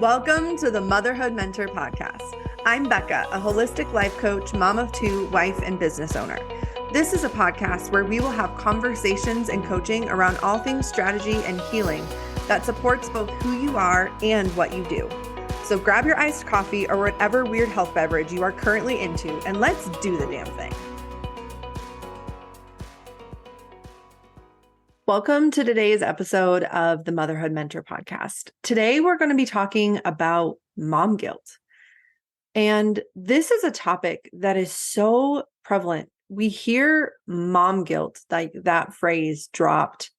Welcome to the Motherhood Mentor Podcast. I'm Becca, a holistic life coach, mom of two, wife, and business owner. This is a podcast where we will have conversations and coaching around all things strategy and healing that supports both who you are and what you do. So grab your iced coffee or whatever weird health beverage you are currently into, and let's do the damn thing. Welcome to today's episode of the Motherhood Mentor Podcast. Today, we're going to be talking about mom guilt. And this is a topic that is so prevalent. We hear mom guilt, like that phrase dropped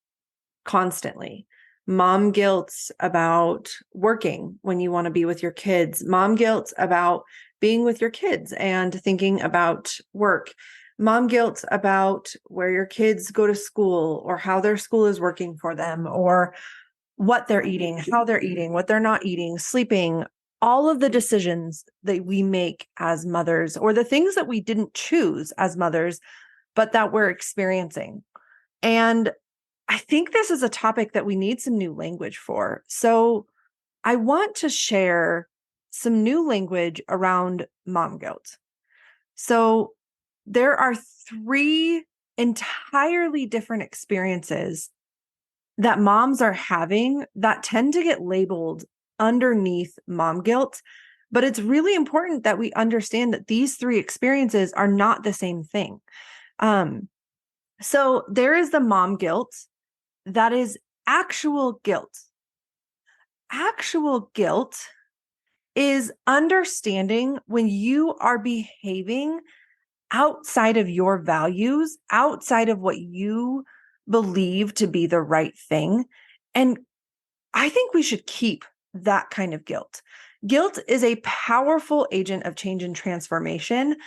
constantly. Mom guilt's about working when you want to be with your kids. Mom guilt's about being with your kids and thinking about work. Mom guilt about where your kids go to school or how their school is working for them or what they're eating, how they're eating, what they're not eating, sleeping, all of the decisions that we make as mothers or the things that we didn't choose as mothers, but that we're experiencing. And I think this is a topic that we need some new language for. So I want to share some new language around mom guilt. So there are three entirely different experiences that moms are having that tend to get labeled underneath mom guilt. But it's really important that we understand that these three experiences are not the same thing. So there is the mom guilt that is actual guilt. Actual guilt is understanding when you are behaving outside of your values, outside of what you believe to be the right thing. And I think we should keep that kind of guilt. Guilt is a powerful agent of change and transformation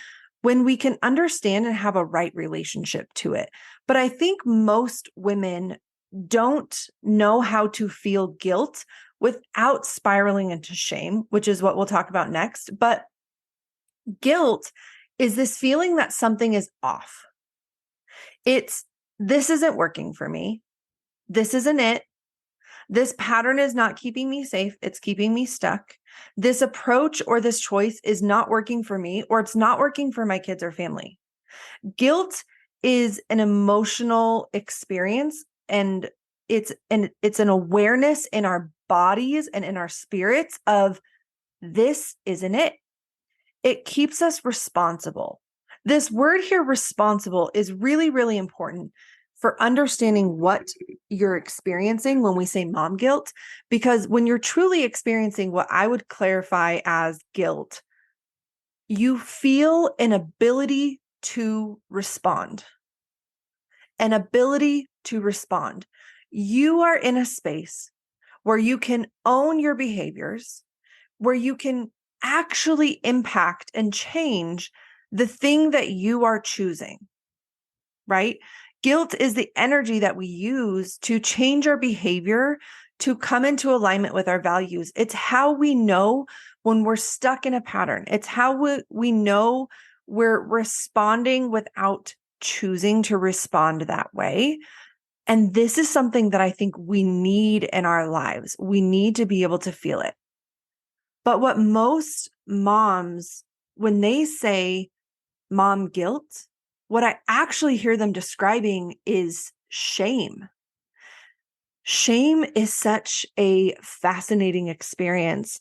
when we can understand and have a right relationship to it. But I think most women don't know how to feel guilt without spiraling into shame, which is what we'll talk about next. But guilt is this feeling that something is off. This isn't working for me. This isn't it. This pattern is not keeping me safe. It's keeping me stuck. This approach or this choice is not working for me, or it's not working for my kids or family. Guilt is an emotional experience, and it's an awareness in our bodies and in our spirits of this isn't it. It keeps us responsible. This word here, responsible, is really, really important for understanding what you're experiencing when we say mom guilt, because when you're truly experiencing what I would clarify as guilt, you feel an ability to respond. An ability to respond. You are in a space where you can own your behaviors, where you can actually impact and change the thing that you are choosing, right? Guilt is the energy that we use to change our behavior, to come into alignment with our values. It's how we know when we're stuck in a pattern. It's how we know we're responding without choosing to respond that way. And this is something that I think we need in our lives. We need to be able to feel it. But what most moms, when they say mom guilt, what I actually hear them describing is shame. Shame is such a fascinating experience.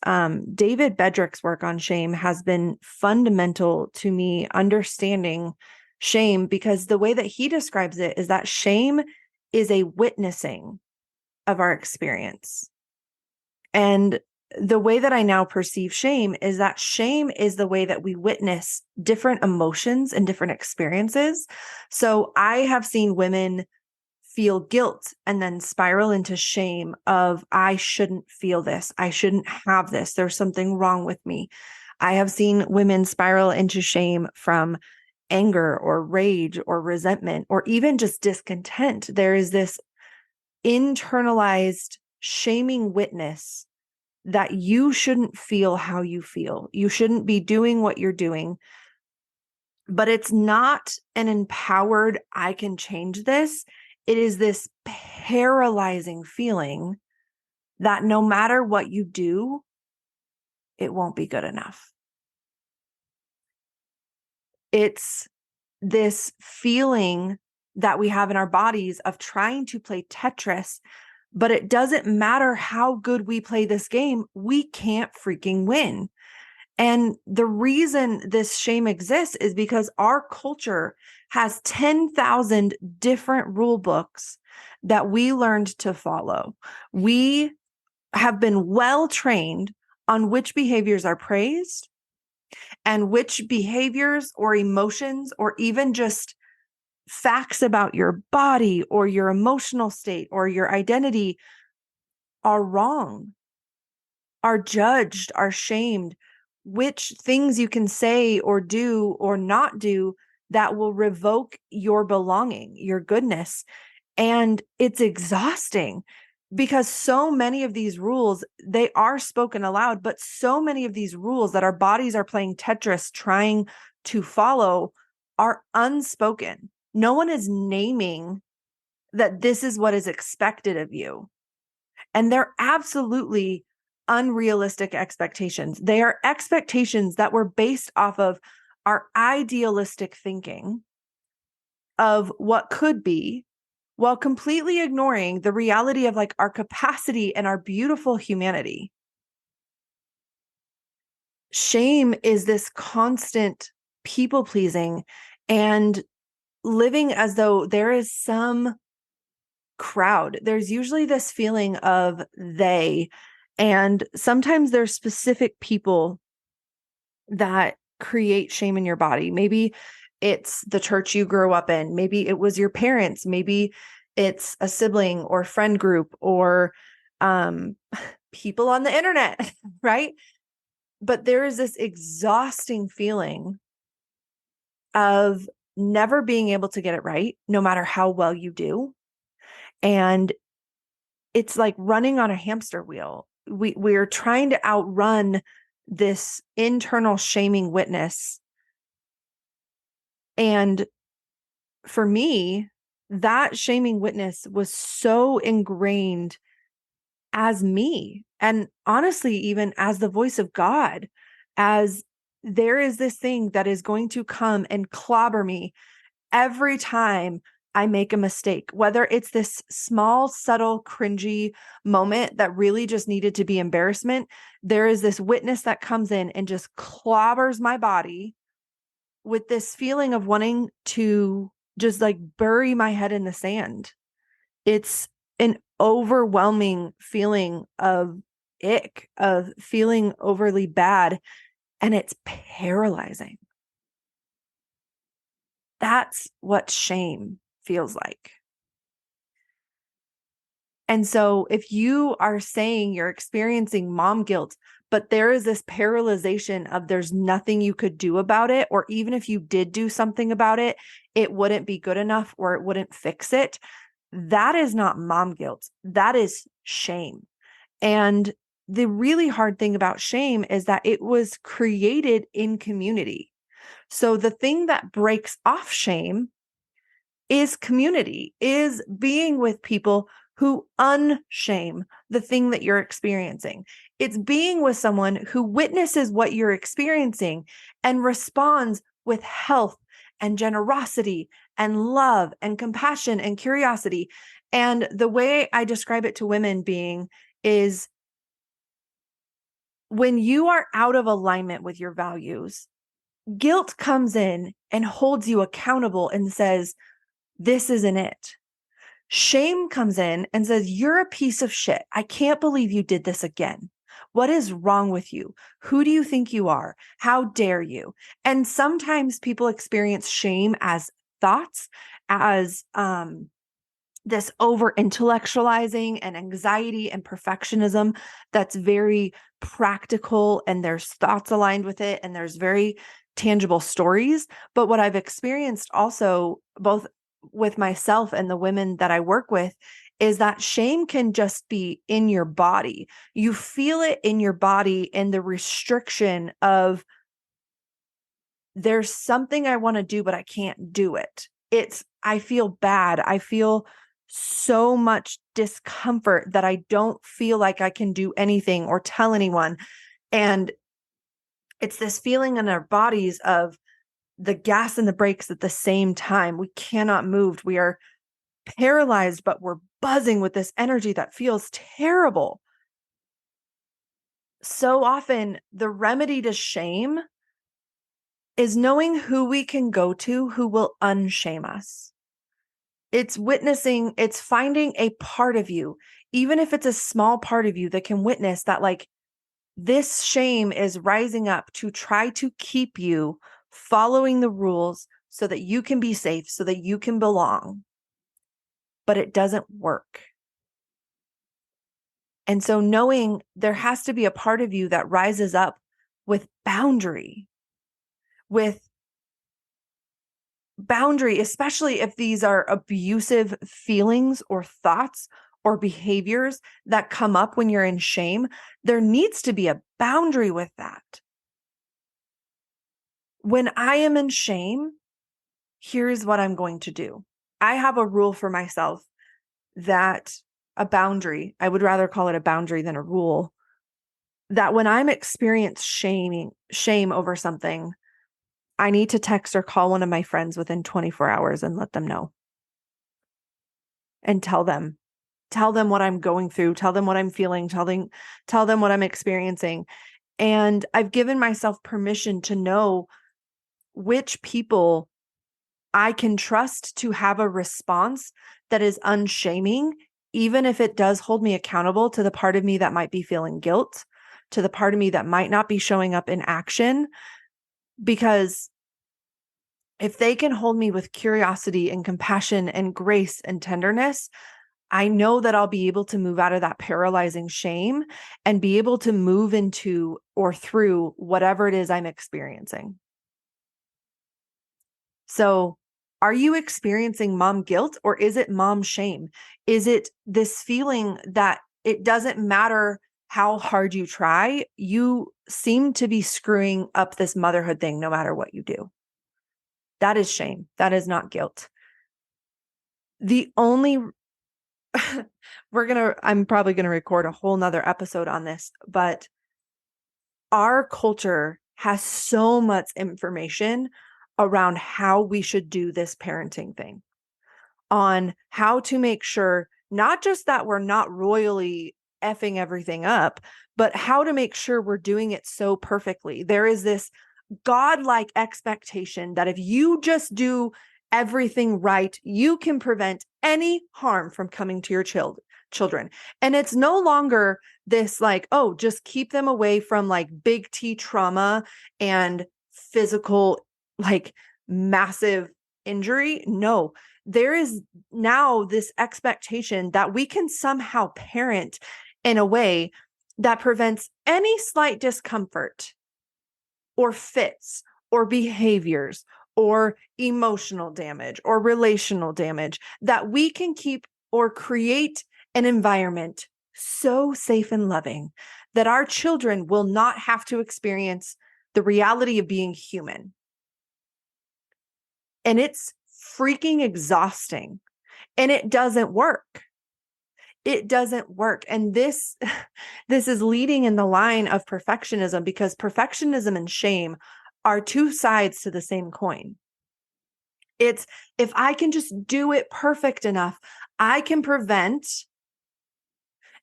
David Bedrick's work on shame has been fundamental to me understanding shame, because the way that he describes it is that shame is a witnessing of our experience. And the way that I now perceive shame is that shame is the way that we witness different emotions and different experiences. So I have seen women feel guilt and then spiral into shame of, I shouldn't feel this. I shouldn't have this. There's something wrong with me. I have seen women spiral into shame from anger or rage or resentment or even just discontent. There is this internalized shaming witness that you shouldn't feel how you feel. You shouldn't be doing what you're doing. But it's not an empowered, I can change this. It is this paralyzing feeling that no matter what you do, it won't be good enough. It's this feeling that we have in our bodies of trying to play Tetris, but it doesn't matter how good we play this game, we can't freaking win. And the reason this shame exists is because our culture has 10,000 different rule books that we learned to follow. We have been well trained on which behaviors are praised and which behaviors or emotions or even just facts about your body or your emotional state or your identity are wrong, are judged, are shamed, which things you can say or do or not do that will revoke your belonging, your goodness. And it's exhausting because so many of these rules, they are spoken aloud, but so many of these rules that our bodies are playing Tetris trying to follow are unspoken. No one is naming that this is what is expected of you. And they're absolutely unrealistic expectations. They are expectations that were based off of our idealistic thinking of what could be, while completely ignoring the reality of like our capacity and our beautiful humanity. Shame is this constant people pleasing and living as though there is some crowd. There's usually this feeling of they, and sometimes there's specific people that create shame in your body. Maybe it's the church you grew up in. Maybe it was your parents. Maybe it's a sibling or friend group or people on the internet, right? But there is this exhausting feeling of never being able to get it right, no matter how well you do. And it's like running on a hamster wheel. We're trying to outrun this internal shaming witness. And for me, that shaming witness was so ingrained as me. And honestly, even as the voice of God, as there is this thing that is going to come and clobber me every time I make a mistake, whether it's this small, subtle, cringy moment that really just needed to be embarrassment. There is this witness that comes in and just clobbers my body with this feeling of wanting to just like bury my head in the sand. It's an overwhelming feeling of ick, of feeling overly bad, and it's paralyzing. That's what shame feels like. And so if you are saying you're experiencing mom guilt, but there is this paralyzation of there's nothing you could do about it, or even if you did do something about it, it wouldn't be good enough or it wouldn't fix it. That is not mom guilt. That is shame. And the really hard thing about shame is that it was created in community. So the thing that breaks off shame is community, is being with people who unshame the thing that you're experiencing. It's being with someone who witnesses what you're experiencing and responds with health and generosity and love and compassion and curiosity. And the way I describe it to women being is when you are out of alignment with your values, guilt comes in and holds you accountable and says, this isn't it. Shame comes in and says, you're a piece of shit. I can't believe you did this again. What is wrong with you? Who do you think you are? How dare you? And sometimes people experience shame as thoughts, as this over intellectualizing and anxiety and perfectionism that's very practical, and there's thoughts aligned with it, and there's very tangible stories. But what I've experienced also, both with myself and the women that I work with, is that shame can just be in your body. You feel it in your body in the restriction of there's something I want to do, but I can't do it. I feel bad. I feel so much discomfort that I don't feel like I can do anything or tell anyone. And It's this feeling in our bodies of the gas and the brakes at the same time. We cannot move. We are paralyzed, but we're buzzing with this energy that feels terrible. So often, the remedy to shame is knowing who we can go to who will unshame us. It's witnessing, it's finding a part of you, even if it's a small part of you that can witness that, like, this shame is rising up to try to keep you following the rules so that you can be safe, so that you can belong. But it doesn't work. And so knowing there has to be a part of you that rises up with boundary, especially if these are abusive feelings or thoughts or behaviors that come up when you're in shame, there needs to be a boundary with that. When I am in shame, here's what I'm going to do. I have a rule for myself, that a boundary, I would rather call it a boundary than a rule, that when I'm experiencing shame over something, I need to text or call one of my friends within 24 hours and let them know. And tell them what I'm going through, tell them what I'm feeling, tell them what I'm experiencing. And I've given myself permission to know which people I can trust to have a response that is unshaming, even if it does hold me accountable to the part of me that might be feeling guilt, to the part of me that might not be showing up in action. Because if they can hold me with curiosity and compassion and grace and tenderness, I know that I'll be able to move out of that paralyzing shame and be able to move into or through whatever it is I'm experiencing. So, are you experiencing mom guilt, or is it mom shame? Is it this feeling that it doesn't matter how hard you try, you seem to be screwing up this motherhood thing no matter what you do? That is shame. That is not guilt. The only I'm probably going to record a whole nother episode on this, but our culture has so much information around how we should do this parenting thing, on how to make sure not just that we're not royally effing everything up, but how to make sure we're doing it so perfectly. There is this godlike expectation that if you just do everything right, you can prevent any harm from coming to your children. And it's no longer this like, oh, just keep them away from like big T trauma and physical, like massive injury. No, there is now this expectation that we can somehow parent in a way that prevents any slight discomfort or fits or behaviors or emotional damage or relational damage, that we can keep or create an environment so safe and loving that our children will not have to experience the reality of being human. And it's freaking exhausting, and it doesn't work. It doesn't work. And this is leading in the line of perfectionism, because perfectionism and shame are two sides to the same coin. It's, if I can just do it perfect enough, I can prevent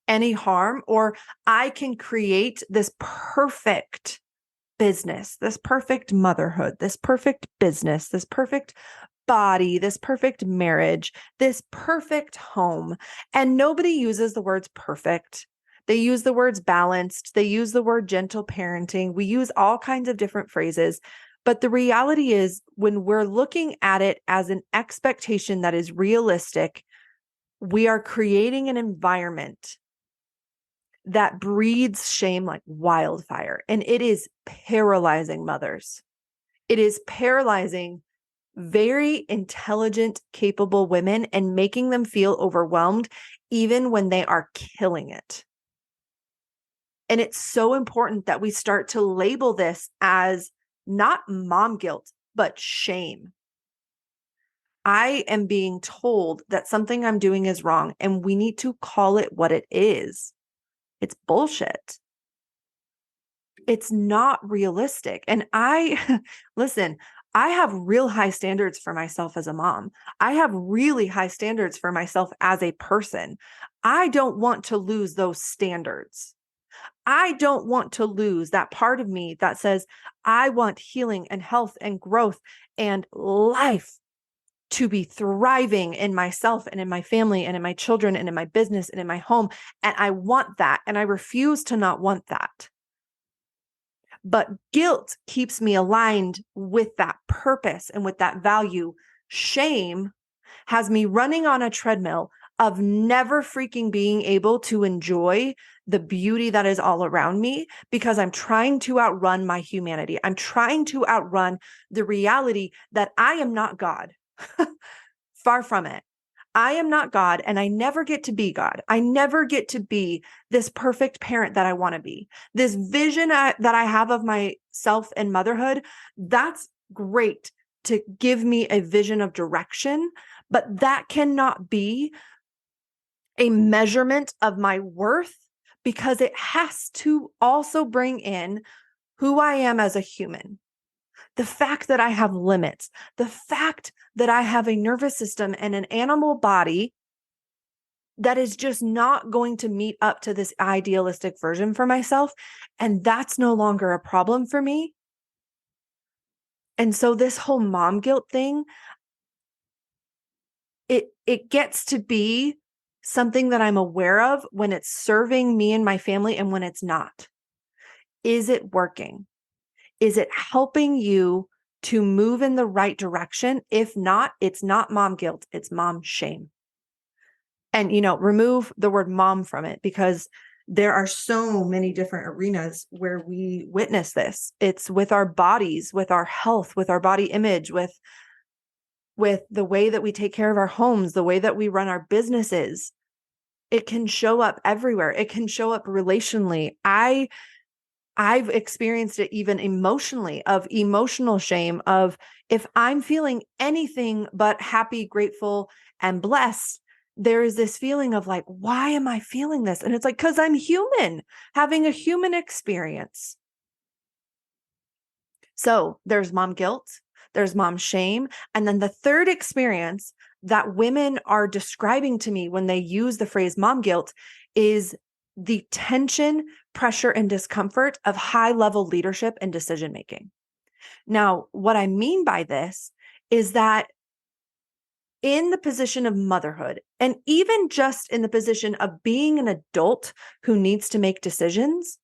any harm, or I can create this perfect business, this perfect motherhood, this perfect business, this perfect body, this perfect marriage, this perfect home. And nobody uses the words perfect. They use the words balanced. They use the word gentle parenting. We use all kinds of different phrases. But the reality is, when we're looking at it as an expectation that is realistic, we are creating an environment that breeds shame like wildfire. And it is paralyzing mothers. It is paralyzing very intelligent, capable women and making them feel overwhelmed, even when they are killing it. And it's so important that we start to label this as not mom guilt, but shame. I am being told that something I'm doing is wrong, and we need to call it what it is. It's bullshit. it's not realistic. And listen, I have real high standards for myself as a mom. I have really high standards for myself as a person. I don't want to lose those standards. I don't want to lose that part of me that says, I want healing and health and growth and life to be thriving in myself and in my family and in my children and in my business and in my home. And I want that. And I refuse to not want that. But guilt keeps me aligned with that purpose and with that value. Shame has me running on a treadmill of never freaking being able to enjoy the beauty that is all around me because I'm trying to outrun my humanity. I'm trying to outrun the reality that I am not God. Far from it. I am not God, and I never get to be God. I never get to be this perfect parent that I want to be. This vision that I have of myself and motherhood, that's great to give me a vision of direction, but that cannot be a measurement of my worth because it has to also bring in who I am as a human. The fact that I have limits, the fact that I have a nervous system and an animal body that is just not going to meet up to this idealistic version for myself. And that's no longer a problem for me. And so this whole mom guilt thing, it gets to be something that I'm aware of when it's serving me and my family and when it's not. Is it working? Is it helping you to move in the right direction? If not, it's not mom guilt, it's mom shame. And, remove the word mom from it because there are so many different arenas where we witness this. It's with our bodies, with our health, with our body image, with the way that we take care of our homes, the way that we run our businesses. It can show up everywhere. It can show up relationally. I've experienced it even emotionally, of emotional shame, of if I'm feeling anything but happy, grateful, and blessed, there is this feeling of like, why am I feeling this? And it's like, because I'm human, having a human experience. So there's mom guilt, there's mom shame. And then the third experience that women are describing to me when they use the phrase mom guilt is the tension, pressure, and discomfort of high-level leadership and decision-making. Now, what I mean by this is that in the position of motherhood, and even just in the position of being an adult who needs to make decisions,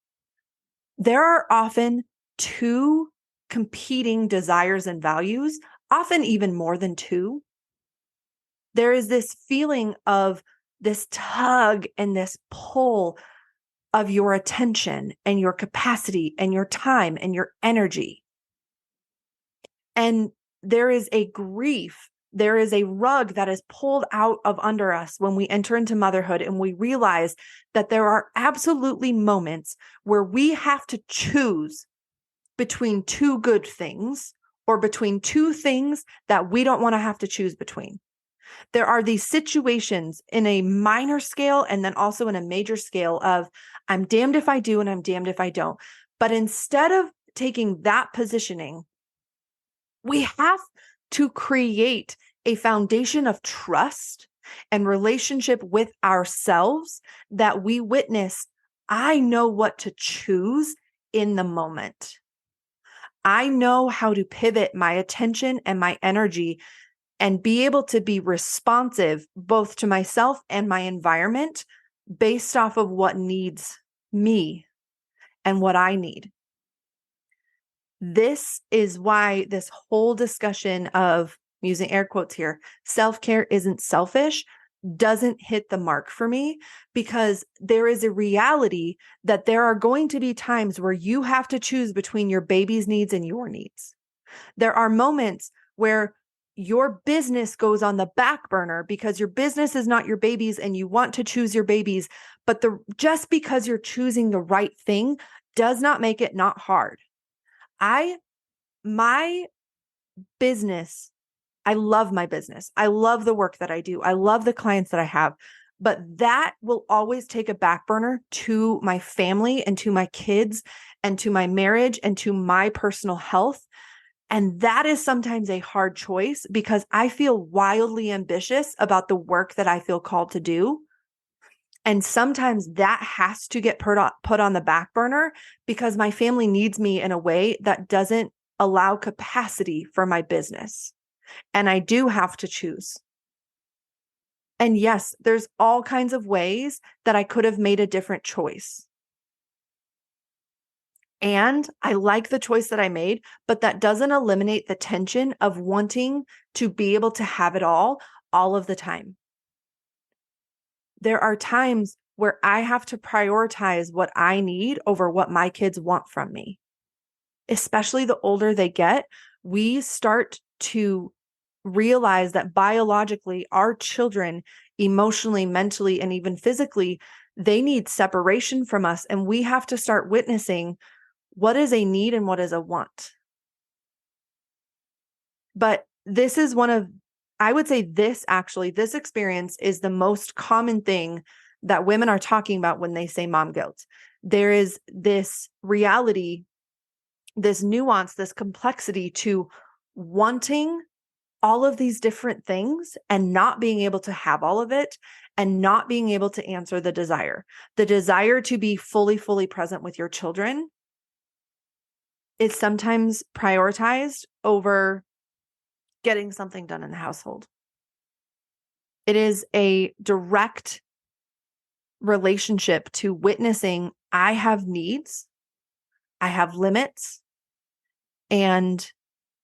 there are often two competing desires and values, often even more than two. There is this feeling of this tug and this pull of your attention and your capacity and your time and your energy. And there is a grief, there is a rug that is pulled out of under us when we enter into motherhood and we realize that there are absolutely moments where we have to choose between two good things or between two things that we don't want to have to choose between. There are these situations in a minor scale and then also in a major scale of I'm damned if I do and I'm damned if I don't. But instead of taking that positioning, we have to create a foundation of trust and relationship with ourselves that we witness. I know what to choose in the moment. I know how to pivot my attention and my energy and be able to be responsive both to myself and my environment based off of what needs me and what I need. This is why this whole discussion of, I'm using air quotes here, self-care isn't selfish, doesn't hit the mark for me, because there is a reality that there are going to be times where you have to choose between your baby's needs and your needs. There are moments where your business goes on the back burner because your business is not your baby's and you want to choose your baby's, but just because you're choosing the right thing does not make it not hard. My business, I love my business. I love the work that I do. I love the clients that I have. but that will always take a back burner to my family and to my kids and to my marriage and to my personal health. And that is sometimes a hard choice because I feel wildly ambitious about the work that I feel called to do. And sometimes that has to get put on the back burner because my family needs me in a way that doesn't allow capacity for my business. And I do have to choose. And yes, there's all kinds of ways that I could have made a different choice. And I like the choice that I made, but that doesn't eliminate the tension of wanting to be able to have it all of the time. There are times where I have to prioritize what I need over what my kids want from me. Especially the older they get, we start to realize that biologically, our children, emotionally, mentally, and even physically, they need separation from us. And we have to start witnessing what is a need and what is a want. But this is I would say this experience is the most common thing that women are talking about when they say mom guilt. There is this reality, this nuance, this complexity to wanting all of these different things and not being able to have all of it and not being able to answer the desire to be fully present with your children is sometimes prioritized over getting something done in the household. It is a direct relationship to witnessing I have needs, I have limits, and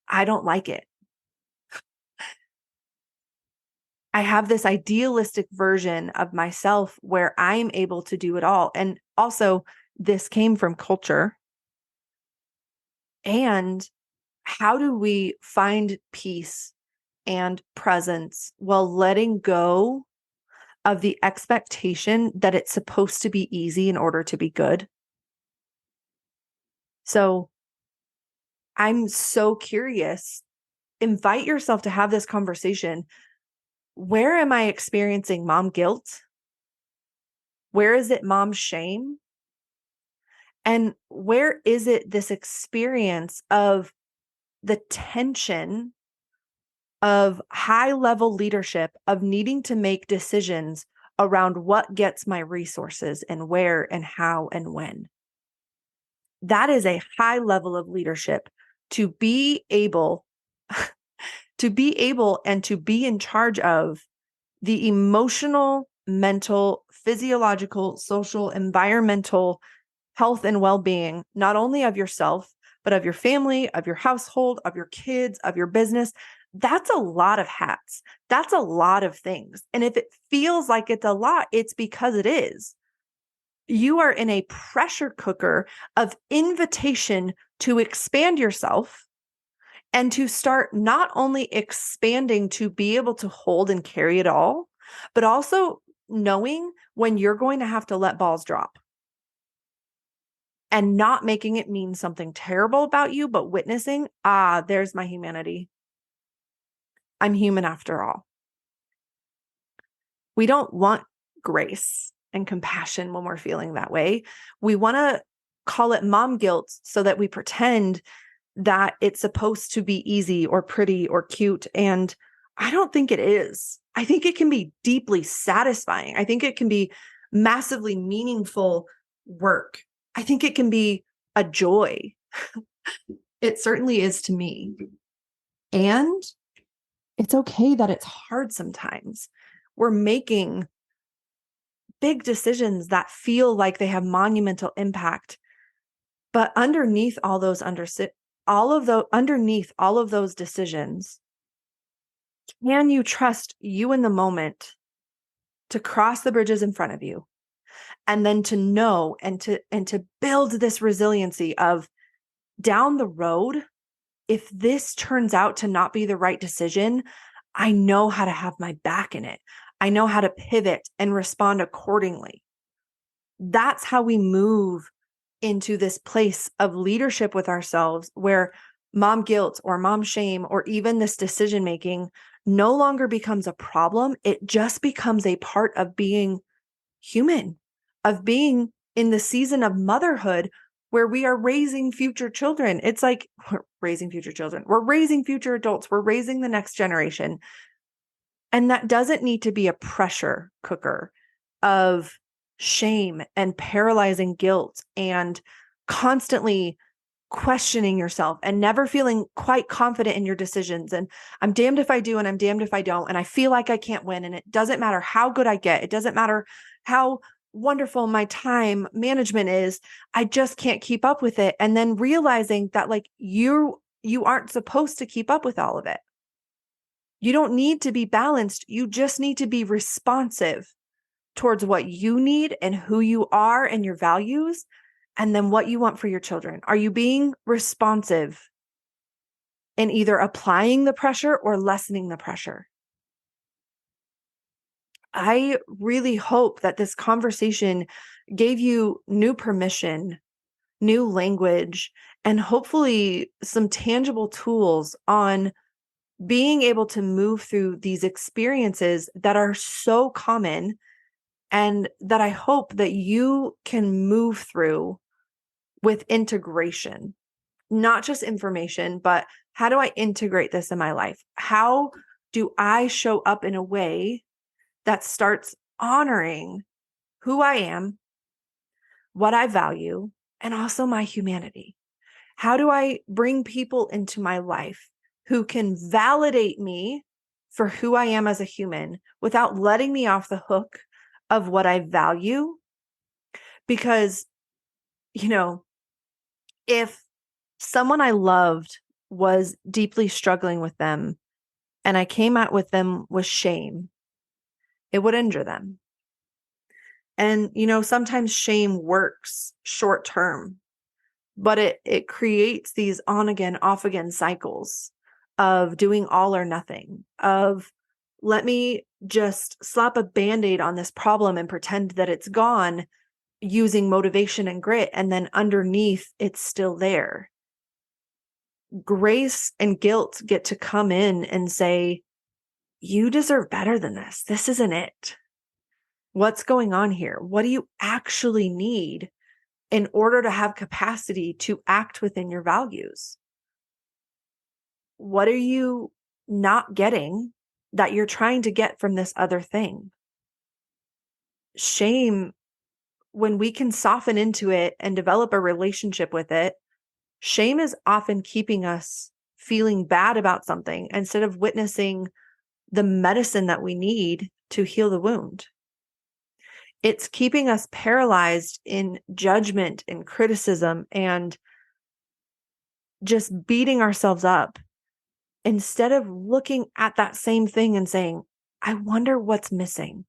I don't like it. I have this idealistic version of myself where I'm able to do it all. And also, this came from culture. And how do we find peace and presence while letting go of the expectation that it's supposed to be easy in order to be good? So I'm so curious. Invite yourself to have this conversation. Where am I experiencing mom guilt? Where is it mom shame? And where is it this experience of the tension of high level leadership, of needing to make decisions around what gets my resources and where and how and when? That is a high level of leadership to be able and to be in charge of the emotional, mental, physiological, social, environmental health and well-being, not only of yourself, but of your family, of your household, of your kids, of your business. That's a lot of hats. That's a lot of things. And if it feels like it's a lot, it's because it is. You are in a pressure cooker of invitation to expand yourself and to start not only expanding to be able to hold and carry it all, but also knowing when you're going to have to let balls drop and not making it mean something terrible about you, but witnessing, there's my humanity. I'm human after all. We don't want grace and compassion when we're feeling that way. We want to call it mom guilt so that we pretend that it's supposed to be easy or pretty or cute. And I don't think it is. I think it can be deeply satisfying. I think it can be massively meaningful work. I think it can be a joy. It certainly is to me. And it's okay that it's hard sometimes. We're making big decisions that feel like they have monumental impact. But underneath all of those decisions, can you trust you in the moment to cross the bridges in front of you? And then to know and to build this resiliency of down the road, if this turns out to not be the right decision, I know how to have my back in it. I know how to pivot and respond accordingly. That's how we move into this place of leadership with ourselves where mom guilt or mom shame or even this decision making no longer becomes a problem. It just becomes a part of being human, of being in the season of motherhood where we are raising future children. It's like we're raising future children. We're raising future adults. We're raising the next generation. And that doesn't need to be a pressure cooker of shame and paralyzing guilt and constantly questioning yourself and never feeling quite confident in your decisions. And I'm damned if I do, and I'm damned if I don't. And I feel like I can't win. And it doesn't matter how good I get. It doesn't matter how wonderful my time management is. I just can't keep up with it. And then realizing that like you aren't supposed to keep up with all of it. You don't need to be balanced. You just need to be responsive towards what you need and who you are and your values, and then what you want for your children. Are you being responsive in either applying the pressure or lessening the pressure? I really hope that this conversation gave you new permission, new language, and hopefully some tangible tools on being able to move through these experiences that are so common and that I hope that you can move through with integration, not just information, but how do I integrate this in my life? How do I show up in a way that starts honoring who I am, what I value, and also my humanity? How do I bring people into my life who can validate me for who I am as a human without letting me off the hook of what I value? Because, if someone I loved was deeply struggling with them and I came out with them with shame, it would injure them. And, sometimes shame works short term, but it creates these on again, off again cycles of doing all or nothing, of let me just slap a Band-Aid on this problem and pretend that it's gone using motivation and grit. And then underneath it's still there. Grace and guilt get to come in and say, you deserve better than this. This isn't it. What's going on here? What do you actually need in order to have capacity to act within your values? What are you not getting that you're trying to get from this other thing? Shame, when we can soften into it and develop a relationship with it, shame is often keeping us feeling bad about something instead of witnessing the medicine that we need to heal the wound. It's keeping us paralyzed in judgment and criticism and just beating ourselves up instead of looking at that same thing and saying, I wonder what's missing.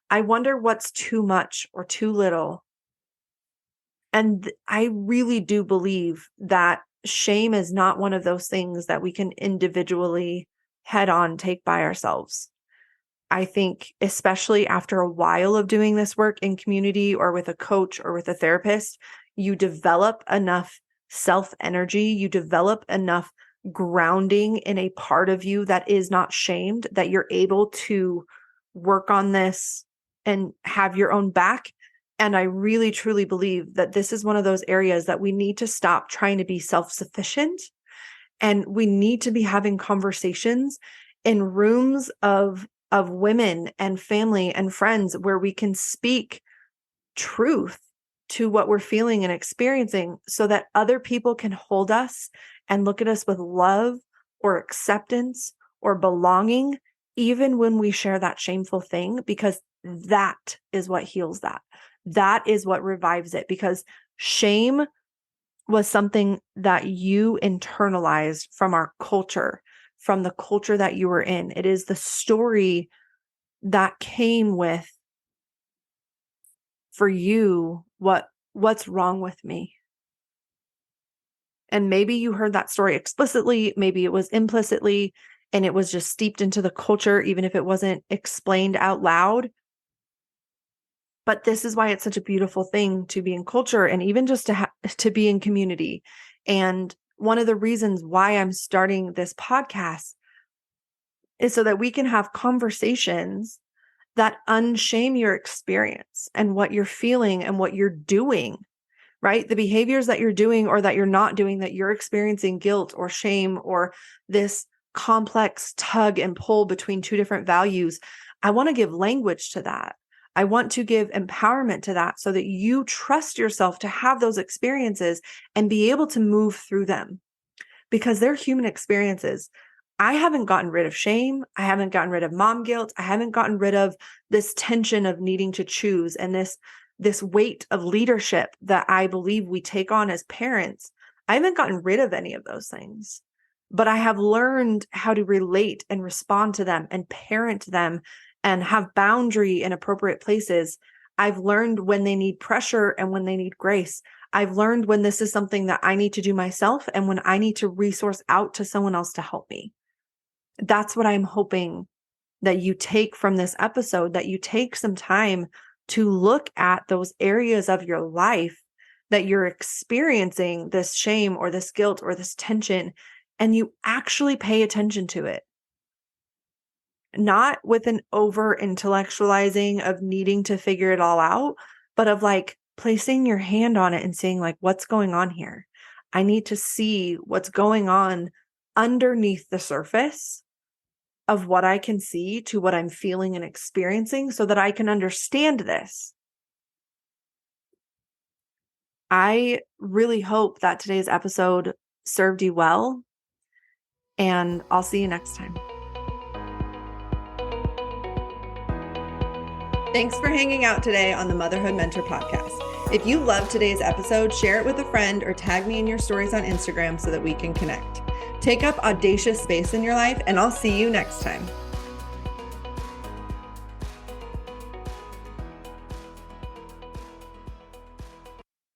I wonder what's too much or too little. And I really do believe that shame is not one of those things that we can individually head on take by ourselves. I think especially after a while of doing this work in community or with a coach or with a therapist, you develop enough self-energy, you develop enough grounding in a part of you that is not shamed, that you're able to work on this and have your own back. And I really, truly believe that this is one of those areas that we need to stop trying to be self-sufficient. And we need to be having conversations in rooms of women and family and friends where we can speak truth to what we're feeling and experiencing so that other people can hold us and look at us with love or acceptance or belonging, even when we share that shameful thing, because that is what heals that. That is what revives it, because shame was something that you internalized from our culture, from the culture that you were in. It is the story that came with, for you, what's wrong with me? And maybe you heard that story explicitly, maybe it was implicitly, and it was just steeped into the culture, even if it wasn't explained out loud. But this is why it's such a beautiful thing to be in culture and even just to be in community. And one of the reasons why I'm starting this podcast is so that we can have conversations that unshame your experience and what you're feeling and what you're doing, right? The behaviors that you're doing or that you're not doing, that you're experiencing guilt or shame or this complex tug and pull between two different values. I want to give language to that. I want to give empowerment to that so that you trust yourself to have those experiences and be able to move through them, because they're human experiences. I haven't gotten rid of shame. I haven't gotten rid of mom guilt. I haven't gotten rid of this tension of needing to choose and this weight of leadership that I believe we take on as parents. I haven't gotten rid of any of those things, but I have learned how to relate and respond to them and parent them and have boundary in appropriate places. I've learned when they need pressure and when they need grace. I've learned when this is something that I need to do myself and when I need to resource out to someone else to help me. That's what I'm hoping that you take from this episode, that you take some time to look at those areas of your life that you're experiencing this shame or this guilt or this tension, and you actually pay attention to it. Not with an over intellectualizing of needing to figure it all out, but of like placing your hand on it and saying like, what's going on here? I need to see what's going on underneath the surface of what I can see to what I'm feeling and experiencing so that I can understand this. I really hope that today's episode served you well, and I'll see you next time. Thanks for hanging out today on the Motherhood Mentor Podcast. If you loved today's episode, share it with a friend or tag me in your stories on Instagram so that we can connect. Take up audacious space in your life, and I'll see you next time.